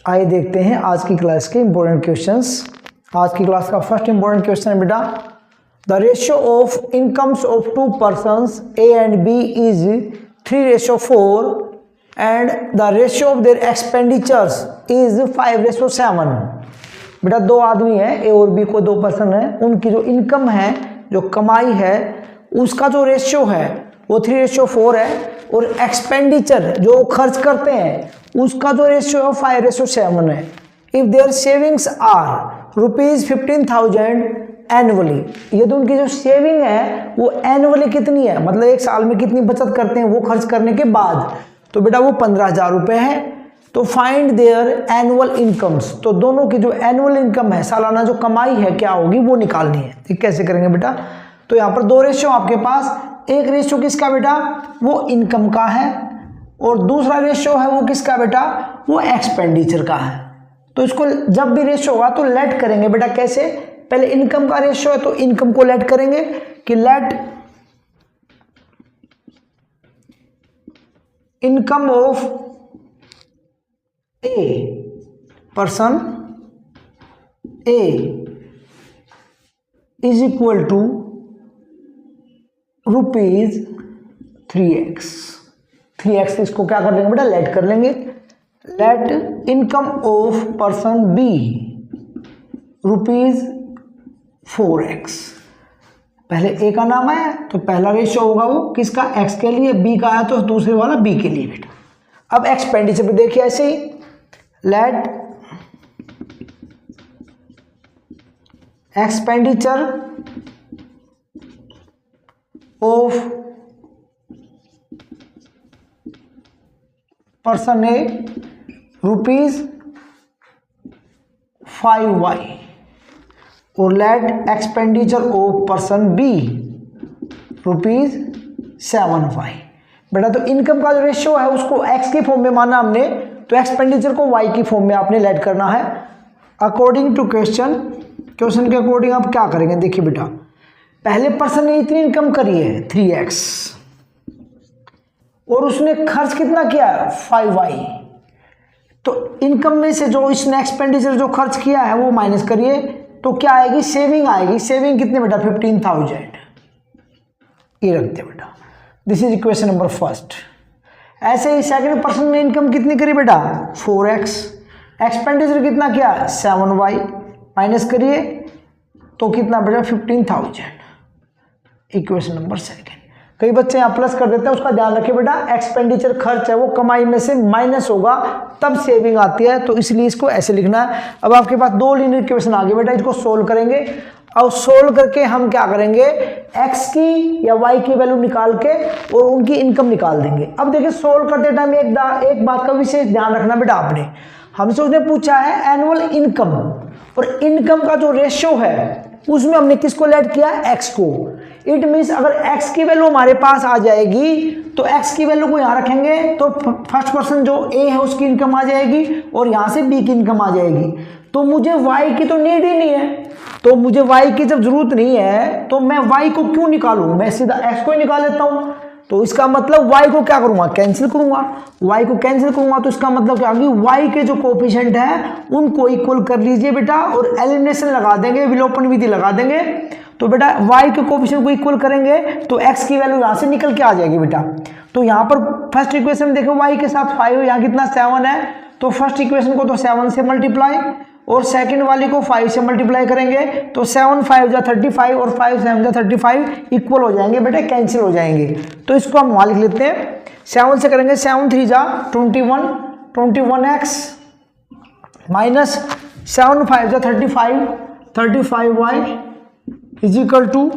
आइए देखते हैं आज की क्लास के इंपॉर्टेंट क्वेश्चंस। आज की क्लास का फर्स्ट इंपॉर्टेंट क्वेश्चन है बेटा, the ratio of incomes of two persons A and B is 3:4 and the ratio of their expenditures is 5:7। बेटा दो आदमी है, ए और बी को दो पर्सन है, उनकी जो इनकम है, जो कमाई है, उसका जो रेशियो है वो 3:4 है और एक्सपेंडिचर जो खर्च करते हैं उसका जो रेशियो है 5:7 है। If their savings are ₹15,000 annually, यदि उनकी जो सेविंग है वो एनुअली कितनी है, मतलब एक साल में कितनी बचत करते हैं वो खर्च करने के बाद, तो बेटा वो 15,000 रुपये है। तो फाइंड देयर एनुअल इनकम्स, तो दोनों की जो एनुअल इनकम है, सालाना जो कमाई है क्या होगी वो निकालनी है। ठीक, कैसे करेंगे बेटा, तो यहाँ पर दो रेशियो आपके पास, एक रेशियो किसका बेटा, वो इनकम का है और दूसरा रेशियो है वो किसका बेटा, वो एक्सपेंडिचर का है। तो इसको जब भी रेशियो होगा तो लेट करेंगे बेटा, कैसे, पहले इनकम का रेशियो है तो इनकम को लेट करेंगे कि let income of a person A is equal to ₹3x। इसको क्या कर लेंगे बेटा, लेट कर लेंगे। Let income of person B ₹4x। पहले ए का नाम है तो पहला रेशियो होगा वो किसका, एक्स के लिए, बी का है तो दूसरे वाला बी के लिए बेटा। अब एक्सपेंडिचर पे देखिए ऐसे ही, let expenditure of person A ₹5y और let expenditure of person B ₹7y। बेटा तो इनकम का जो रेशियो है उसको x की फॉर्म में माना हमने, तो एक्सपेंडिचर को y की फॉर्म में आपने लेट करना है। अकॉर्डिंग टू क्वेश्चन के अकॉर्डिंग आप क्या करेंगे, देखिए बेटा, पहले पर्सन ने इतनी इनकम करी है 3x और उसने खर्च कितना किया है 5y, तो इनकम में से जो इसने एक्सपेंडिचर जो खर्च किया है वो माइनस करिए, तो क्या आएगी, सेविंग आएगी। सेविंग कितने बेटा, 15,000। ये रखते बेटा, this is equation number first. ऐसे ही सेकंड पर्सन ने इनकम कितनी करी बेटा 4x, एक्सपेंडिचर कितना किया 7y, माइनस करिए तो कितना बेटा 15,000। Equation number second. कई बच्चे यहाँ प्लस कर देते हैं, उसका ध्यान रखिए बेटा, एक्सपेंडिचर खर्च है वो कमाई में से माइनस होगा तब सेविंग आती है, तो इसलिए इसको ऐसे लिखना है। अब आपके पास दो लीनियर इक्वेशन आ गए बेटा, इसको सोल्व करेंगे। अब सोल्व करके हम क्या करेंगे, x की या y की वैल्यू निकाल के और उनकी इनकम निकाल देंगे। अब देखिए सोल्व करते टाइम एक बात का विशेष ध्यान रखना बेटा, आपने हमसे उसने पूछा है एनुअल इनकम, और इनकम का जो रेशियो है उसमें हमने किसको लेट किया, x को। इट मीन्स अगर x की वैल्यू हमारे पास आ जाएगी तो x की वैल्यू को यहाँ रखेंगे तो फर्स्ट पर्सन जो a है उसकी इनकम आ जाएगी और यहाँ से b की इनकम आ जाएगी। तो मुझे y की तो नीड ही नहीं है, तो मुझे y की जब जरूरत नहीं है तो मैं y को क्यों निकालूं, मैं सीधा x को ही निकाल लेता हूँ। तो इसका मतलब y को क्या करूंगा, कैंसिल करूंगा। y को कैंसिल करूंगा तो इसका मतलब क्या होगी, y के जो कोफिशिएंट है उनको इक्वल कर लीजिए बेटा और एलिमिनेशन लगा देंगे, विलोपन विधि लगा देंगे। तो बेटा y के कोफिशिएंट को इक्वल करेंगे तो x की वैल्यू यहाँ से निकल के आ जाएगी बेटा। तो यहाँ पर फर्स्ट इक्वेशन में देखो y के साथ 5 है, यहाँ कितना 7 है, तो फर्स्ट इक्वेशन को तो 7 से मल्टीप्लाई और सेकंड वाली को 5 से मल्टीप्लाई करेंगे तो 7 5 जा 35 और 5 7 जा 35 इक्वल हो जाएंगे बेटा, कैंसिल हो जाएंगे। तो इसको हम वहाँ लिख लेते हैं, 7 से करेंगे 7 3 जा 21x माइनस 7 5 जा 35y इज इक्वल टू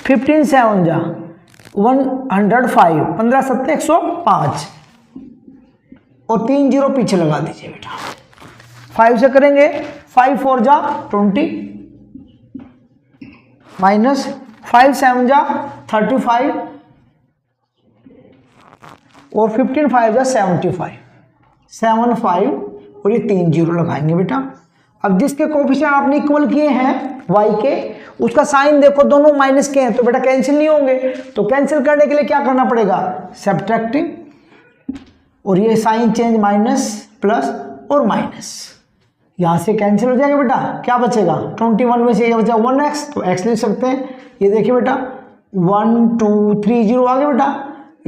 15 7 जा 105, 15 7 105 और 3 0 पीछे लगा दीजिए बेटा। 5 से करेंगे 5 4 जा 20 माइनस 5 7 जा 35 और 15 5 जा 75 और ये 3 0 लगाएंगे बेटा। अब जिसके कोफिशिएंट आपने इक्वल किए हैं y के, उसका साइन देखो दोनों माइनस के हैं तो बेटा कैंसिल नहीं होंगे, तो कैंसिल करने के लिए क्या करना पड़ेगा, सब्ट्रैक्टिंग, और ये साइन चेंज माइनस प्लस और माइनस, यहाँ से कैंसिल हो जाएगा बेटा, क्या बचेगा 21 में से ये बचा 1x, तो x लिख सकते हैं। ये देखिए बेटा 1 2 3 0 आ गया बेटा,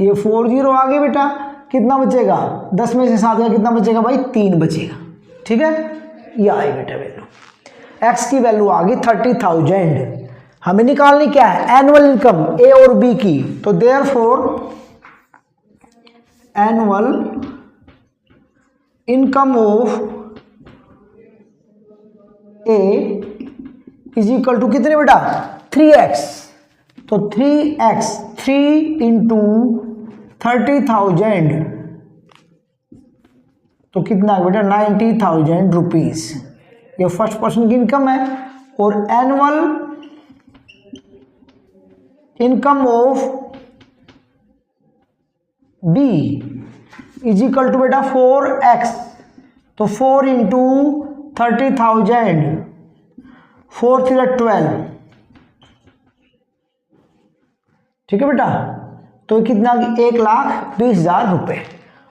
ये 4 0 आ गया बेटा, कितना बचेगा 10 में से 7 का कितना बचेगा भाई 3 बचेगा। ठीक है, ये आई बेटा वैल्यू, x की वैल्यू आ गई 30,000। हमें निकालनी क्या है एनुअल इनकम ए और बी की, तो therefore annual income of A is equal to कितने बेटा 3x, तो 3x 3 इंटू 30,000 तो कितना है बेटा 90,000 रुपीज, ये फर्स्ट पर्सन की इनकम है। और annual income of B is equal to बेटा 4x, तो 4 इंटू 30,000 4 3 12, ठीक है बेटा, तो कितना 1,20,000 रुपए।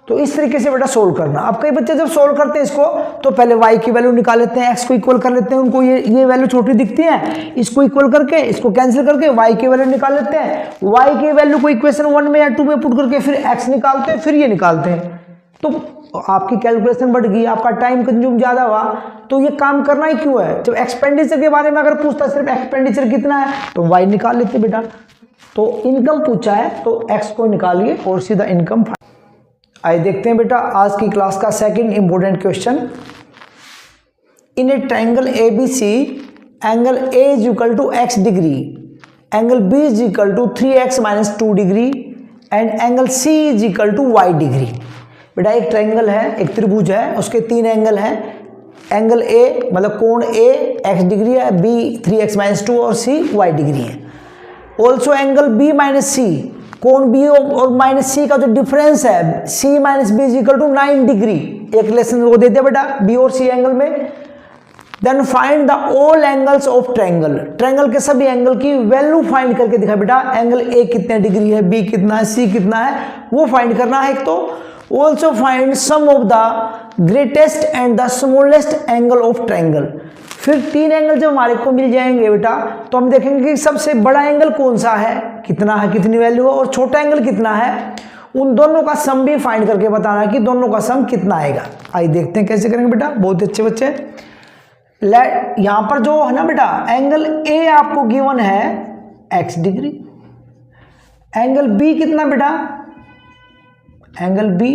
तो इस तरीके से बेटा सोल्व करना। अब कई बच्चे जब सोल्व करते हैं इसको तो पहले y की वैल्यू निकाल लेते हैं, x को इक्वल कर लेते हैं, उनको ये वैल्यू छोटी दिखती है, इसको इक्वल करके इसको कैंसिल करके y की वैल्यू निकाल लेते हैं, y की वैल्यू को इक्वेशन 1 में या 2 में पुट करके फिर x निकालते हैं, फिर ये निकालते हैं, तो आपकी कैलकुलेशन बढ़ गई, आपका टाइम कंज्यूम ज्यादा हुआ। तो ये काम करना ही क्यों है, जब एक्सपेंडिचर के बारे में अगर पूछता सिर्फ एक्सपेंडिचर कितना है तो y निकाल लेते बेटा, तो इनकम पूछा है तो x को निकालिए और सीधा इनकम। आइए देखते हैं बेटा आज की क्लास का second important question. In a triangle ABC angle A is equal to x degree, angle B is equal to 3x minus 2 degree and angle C is equal to y degree. बेटा एक triangle है, एक त्रिभुज है, उसके 3 angle हैं, angle A मतलब कोण A x डिग्री है, B 3x माइनस 2 और C y डिग्री है। Also angle B minus C, कोण B और माइनस C का जो डिफरेंस है C minus B is equal to 9 degree, एक रिलेशन वो देते बेटा B और C एंगल में। Then find the all angles of triangle, triangle के सभी एंगल की वैल्यू फाइंड करके दिखा बेटा, एंगल A कितने डिग्री है, B कितना है, C कितना है, वो फाइंड करना है। एक तो also find sum of the greatest and the smallest angle of triangle. फिर 3 एंगल जब हमारे को मिल जाएंगे बेटा तो हम देखेंगे कि सबसे बड़ा एंगल कौन सा है, कितना है, कितनी वैल्यू है, और छोटा एंगल कितना है, उन दोनों का सम भी फाइंड करके बताना है कि दोनों का सम कितना आएगा। आइए देखते हैं कैसे करेंगे बेटा, बहुत अच्छे बच्चे। यहाँ पर जो है ना बेटा एंगल A आपको गिवन है x डिग्री, एंगल B कितना बेटा, angle B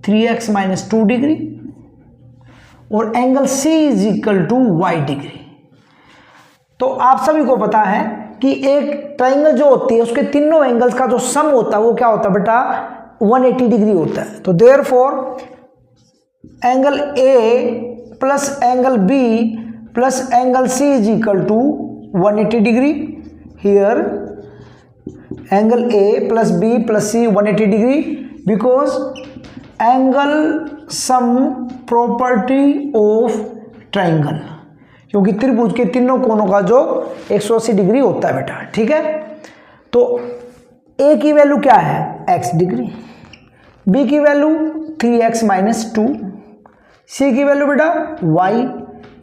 3x minus 2 degree और angle C is equal to y degree. तो आप सभी को पता है कि एक ट्रायंगल जो होती है उसके तीनों एंगल्स का जो सम होता है वो क्या होता है बेटा 180 डिग्री होता है। तो therefore angle A plus angle B plus angle C is equal to 180 degree. Here angle A plus B plus C 180 degree because angle sum property of triangle, क्योंकि त्रिभुज के तीनों कोनों का जो 180 डिग्री होता है बेटा। ठीक है, तो A की वैल्यू क्या है x डिग्री, B की वैल्यू 3x माइनस 2, C की वैल्यू बेटा y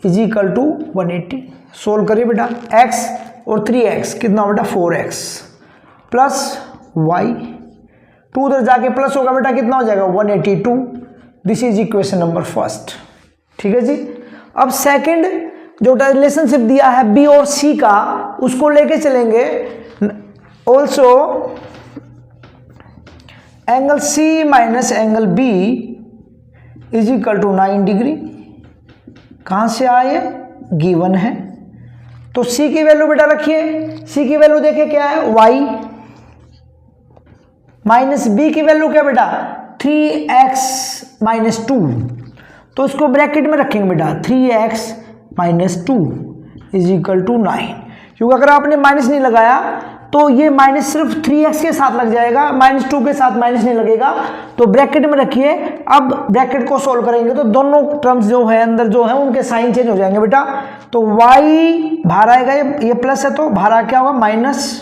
is equal to 180। Solve करिए बेटा, x और 3x कितना बेटा 4x प्लस y, 2 उधर जाके प्लस होगा बेटा, कितना हो जाएगा 182। This is equation number first. ठीक है जी। अब सेकंड जो रिलेशनशिप दिया है B और C का उसको लेके चलेंगे। Also angle C minus angle B is equal to 9 degree. कहाँ से आए, गिवन है, तो C की वैल्यू बेटा रखिए, C की वैल्यू देखिए क्या है y माइनस B की वैल्यू क्या बेटा 3x माइनस 2, तो इसको ब्रैकेट में रखेंगे बेटा 3x minus 2 is equal to 9, क्योंकि अगर आपने माइनस नहीं लगाया तो ये माइनस सिर्फ 3x के साथ लग जाएगा, माइनस 2 के साथ माइनस नहीं लगेगा, तो ब्रैकेट में रखिए। अब ब्रैकेट को सोल्व करेंगे तो दोनों टर्म्स जो है अंदर जो है उनके साइन चेंज हो जाएंगे बेटा। तो y बाहर आएगा, ये प्लस है तो बाहर क्या होगा माइनस,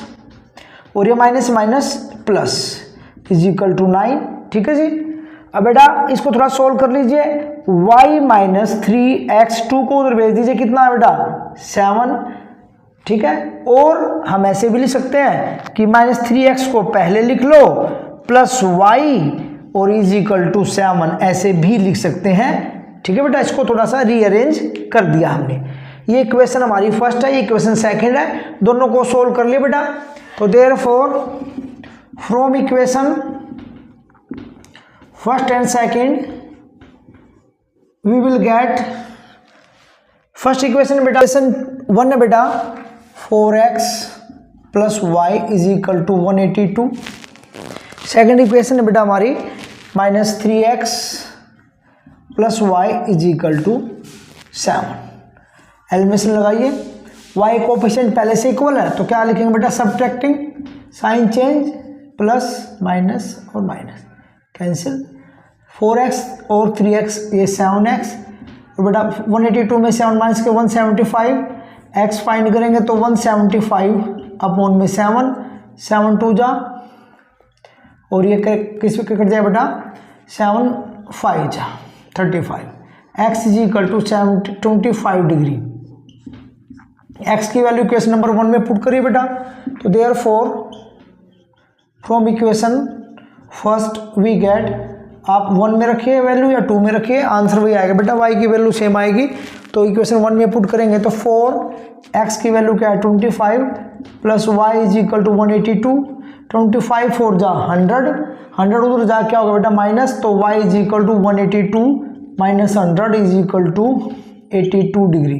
और ये minus minus plus is equal to 9। ठीक है जी। अब बेटा इसको थोड़ा सोल्व कर लीजिए, y माइनस 3x2 को उधर भेज दीजिए, कितना है बेटा 7, ठीक है। और हम ऐसे भी लिख सकते हैं कि माइनस 3x को पहले लिख लो प्लस y और इज इक्वल टू 7, ऐसे भी लिख सकते हैं, ठीक है बेटा। इसको थोड़ा सा रीअरेंज कर दिया हमने। ये इक्वेशन हमारी फर्स्ट है, ये इक्वेशन सेकंड है, दोनों को सोल्व कर लिया बेटा। तो therefore from equation first and second we will get, first equation बेटा इक्वेशन 1 है बेटा 4x plus y is equal to 182। Second equation है बेटा हमारी minus 3x plus y is equal to 7। Elimination लगाइए, y कोफिशिएंट पहले से इक्वल है तो क्या लिखेंगे बेटा subtracting, sign change, plus minus और माइनस कैंसिल, 4x और 3x ये 7x, और बेटा 182 में 7 माइनस के 175, x फाइंड करेंगे तो 175 अपॉन में 7, 7 2 जा, और ये किस पे कट जाए बेटा 7 5 जा 35, x is equal to 25 degree. x की वैल्यू इक्वेशन नंबर 1 में पुट करिए बेटा। तो therefore from equation first we get, आप 1 में रखिए वैल्यू या 2 में रखिए, आंसर वही आएगा बेटा, y की वैल्यू सेम आएगी। तो इक्वेशन 1 में पुट करेंगे तो 4x की वैल्यू क्या है 25 plus y is equal to 182, 25 4 जा 100, 100 उधर जा क्या होगा बेटा माइनस, तो y is equal to 182 minus 100 is equal to 82 degree.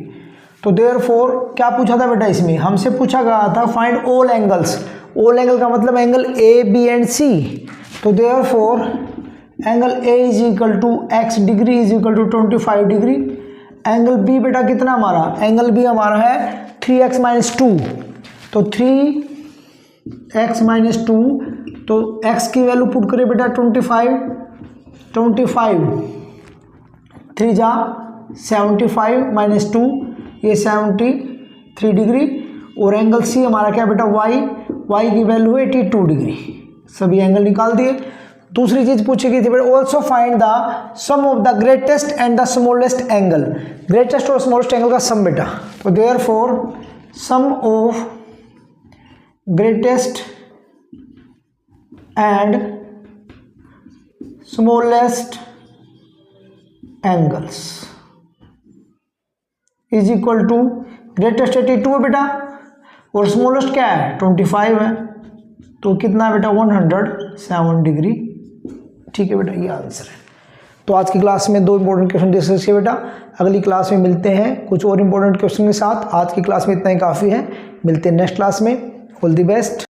तो देयरफॉर क्या पूछा था बेटा, इसमें हमसे पूछा गया था find all angles, all angle का मतलब angle A B and C. तो therefore angle A is equal to x degree is equal to 25 degree, angle B बेटा कितना हमारा, एंगल बी हमारा है 3x माइनस 2, तो 3x माइनस 2, तो x की वैल्यू पुट करिए बेटा 25, 3 जा 75 माइनस 2 ये 73 डिग्री, और एंगल सी हमारा क्या बेटा y की वैल्यू है 82 डिग्री। सभी एंगल निकाल दिए। दूसरी चीज पूछी गई थी बेटा also find the sum of the greatest and the smallest angle, greatest और स्मॉलेस्ट एंगल का सम बेटा। तो therefore sum of greatest and smallest angles is equal to, greatest 82 है बेटा और स्मॉलेस्ट क्या है 25 है, तो कितना है बेटा 107 डिग्री, ठीक है बेटा ये आंसर है। तो आज की क्लास में 2 इंपॉर्टेंट क्वेश्चन डिस्कस किए बेटा, अगली क्लास में मिलते हैं कुछ और इंपॉर्टेंट क्वेश्चन के साथ। आज की क्लास में इतना ही काफ़ी है, मिलते हैं नेक्स्ट क्लास में। All the best.